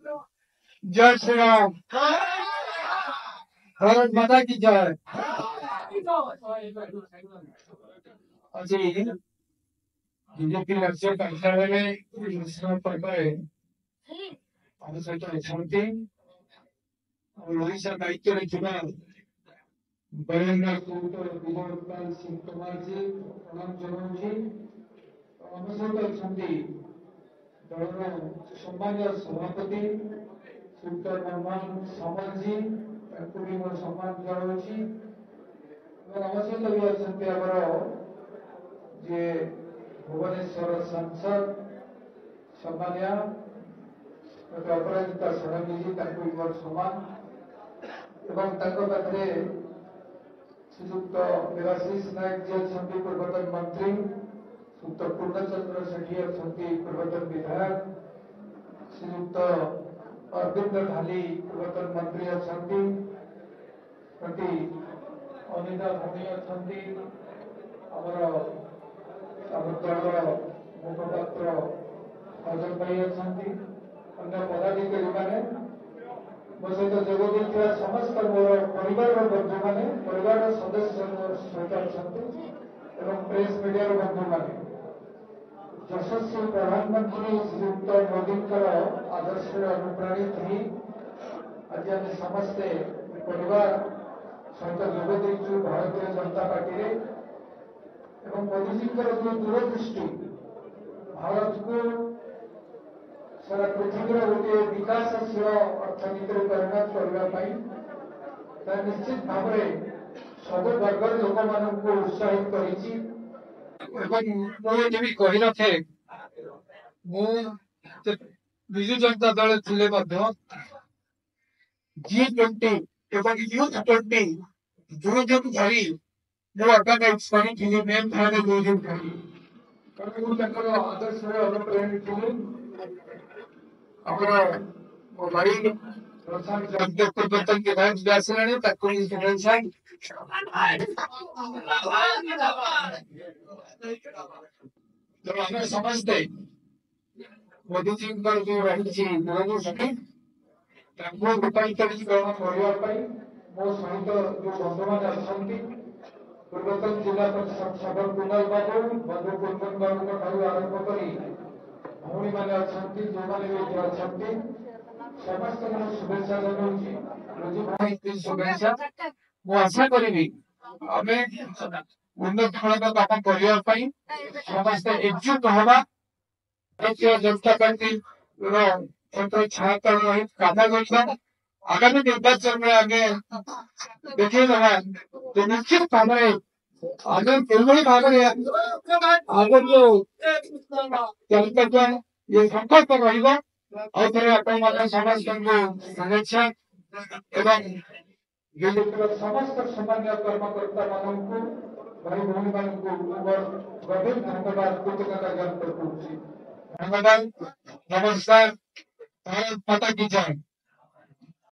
जय श्री राम। भारत माता की जय। আজি বিজেপি রাজ্য কার্যালয়ে ঘোষণা পর্বে ଆମ ସହିତ ଅଛନ୍ତି ଓଡ଼ିଶା ଦାୟିତ୍ୱରେ ଥିବା ବୀରେନ୍ଦ୍ର ବିଜୟ ସିଂ କୁମାରଜୀ ପ୍ରଣାମ ଜଣାଉଛି। ଆମ ସହିତ ଅଛନ୍ତି ଦଳର ସମ୍ମାନୀୟ ସଭାପତି ଶ୍ରୀଯୁକ୍ତ ମୋହନ ସାମଲଜୀ, ତାଙ୍କୁ ବି ମୋର ସମ୍ମାନ ଜଣାଉଛି। ଏବଂ ଆମ ସହିତ ବି ଅଛନ୍ତି ଆମର ଯେ ଭୁବନେଶ୍ୱର ସାଂସଦ ସମ୍ମାନୀୟ ଅପରାଜିତା ଷଡ଼ଙ୍ଗୀଜୀ, ତାଙ୍କୁ ବି ମୋର ସମ୍ମାନ। ଏବଂ ତାଙ୍କ ପାଖରେ ଶ୍ରୀଯୁକ୍ତ ଦେବାଶିଷ ନାୟକ जी ଅଛନ୍ତି, ପୂର୍ବତନ ମନ୍ତ୍ରୀ, ଶ୍ରୀଯୁକ୍ତ ପୂର୍ଣ୍ଣଚନ୍ଦ୍ର ସେଠୀ ଅଛନ୍ତି, ପୂର୍ବତନ ବିଧାୟକ, ଶ୍ରୀଯୁକ୍ତ ଅରବିନ୍ଦ ଢାଲି ପୂର୍ବତନ ମନ୍ତ୍ରୀ ଅଛନ୍ତି, ପ୍ରତି ଅନିତା ଭୂମି ଅଛନ୍ତି, ଆମର ଦଳର ମୁଖପାତ୍ର ଅଜୟ ଭାଇ ଅଛନ୍ତି, ଅନ୍ୟ ପଦାଧିକାରୀମାନେ, ମୋ ସହିତ ଯୋଗ ଦେଇଥିବା ସମସ୍ତ ମୋର ପରିବାରର ବନ୍ଧୁମାନେ, ପରିବାରର ସଦସ୍ୟ ମୋର ସହିତ ଅଛନ୍ତି ଏବଂ ପ୍ରେସ୍ ମିଡିଆର ବନ୍ଧୁମାନେ। ଯଶସ୍ୱୀ ପ୍ରଧାନମନ୍ତ୍ରୀ ଶ୍ରୀଯୁକ୍ତ ମୋଦିଙ୍କର ଆଦର୍ଶରେ ଅନୁପ୍ରାଣିତ ହୋଇ ଆଜି ଆମେ ସମସ୍ତେ ପରିବାର ସହିତ ଯୋଗ ଦେଇଛୁ ଭାରତୀୟ ଜନତା ପାର୍ଟିରେ। ଏବଂ ମୋଦିଜୀଙ୍କର ଯେଉଁ ଦୂରଦୃଷ୍ଟି ଭାରତକୁ ସାରା ପୃଥିବୀର ଗୋଟିଏ ବିକାଶଶୀଳ ଅର୍ଥନୀତିରେ ପରିଣତ କରିବା ପାଇଁ ତାହା ନିଶ୍ଚିତ ଭାବରେ ସବୁ ବର୍ଗର ଲୋକମାନଙ୍କୁ ଉତ୍ସାହିତ କରିଛି। ଏବଂ ମୁଁ ଏଠି ବି କହି ନଥାଏ, ମୁଁ ବିଜୁ ଜନତା ଦଳ ଥିଲେ ମଧ୍ୟ G20 ଏବଂ Youth20 ଦୁଇଦିନ ଧରି ମୁଁ ଅର୍ଗାନାଇଜ କରିଥିଲି, ମେନ୍ ଧାରରେ 2 ଦିନ ଧରି, କାରଣ ମୁଁ ତାଙ୍କର ଆଦର୍ଶରେ ଅନୁପ୍ରାଣିତ ଥିଲି। ଆମର ମୋ ଭାଇ ପୂର୍ବତନ ବିଧାୟକ ବି ଆସିଲାଣି, ତାକୁ ବି ଶୁଭେଚ୍ଛା। ତେଣୁ ଆମେ ସମସ୍ତେ ମୋଦିଜୀଙ୍କର ଯୋଉ ରହିଛି ଦୂରଦୃଷ୍ଟି, ତାଙ୍କୁ ରୂପାୟିତ ଗ୍ରହଣ କରିବା ପାଇଁ ମୋ ସହିତ ଯୋଉ ବନ୍ଧୁମାନେ ଅଛନ୍ତି, ପୂର୍ବତନ ଜିଲ୍ଲା ପରିଷଦ ସଦର କୁନାଲ ବାବୁ, ବନ୍ଧୁ କୁନ୍ଦନ ବାବୁଙ୍କ ଠାରୁ ଆରମ୍ଭ କରି ଭଉଣୀମାନେ ଅଛନ୍ତି, ଯେଉଁମାନେ ବି ଏଠି ଅଛନ୍ତି, ସମସ୍ତଙ୍କୁ ଶୁଭେଚ୍ଛା ଜଣାଉଛି। ଶୁଭେଚ୍ଛା। ମୁଁ ଆଶା କରିବି ଆମେ ଉନ୍ନତଧରଣର କାମ କରିବା ପାଇଁ ସମସ୍ତେ ଏକଜୁଟ ହେବା, ଭାରତୀୟ ଜନତା ପାର୍ଟିର ଛାୟା ତଳେ ରହି କାମ କରିବା। ଆଗାମୀ ନିର୍ବାଚନରେ ଆମେ ଦେଖେଇଦେବା ଯେ ନିଶ୍ଚିତ ଭାବରେ ଆମେ କିଭଳି ଭାବରେ ଆଗକୁ ଚାଲିପାରିବା, ଏ ସଂକଳ୍ପ ରହିବ। ଆଉ ଥରେ ଆପଣମାନେ ସମସ୍ତଙ୍କୁ ଶୁଭେଚ୍ଛା ଏବଂ ବିଜେପିର ସମସ୍ତ ସମ୍ମାନୀୟ କର୍ମକର୍ତ୍ତା ମାନଙ୍କୁ, ଭାଇ ଭଉଣୀମାନଙ୍କୁ ମୋର ଗଭୀର ଧନ୍ୟବାଦ, କୃତଜ୍ଞତା ଜ୍ଞାପନ କରୁଛି। ଧନ୍ୟବାଦ, ନମସ୍କାର, ଭାରତ ମାତା କି ଜୟ।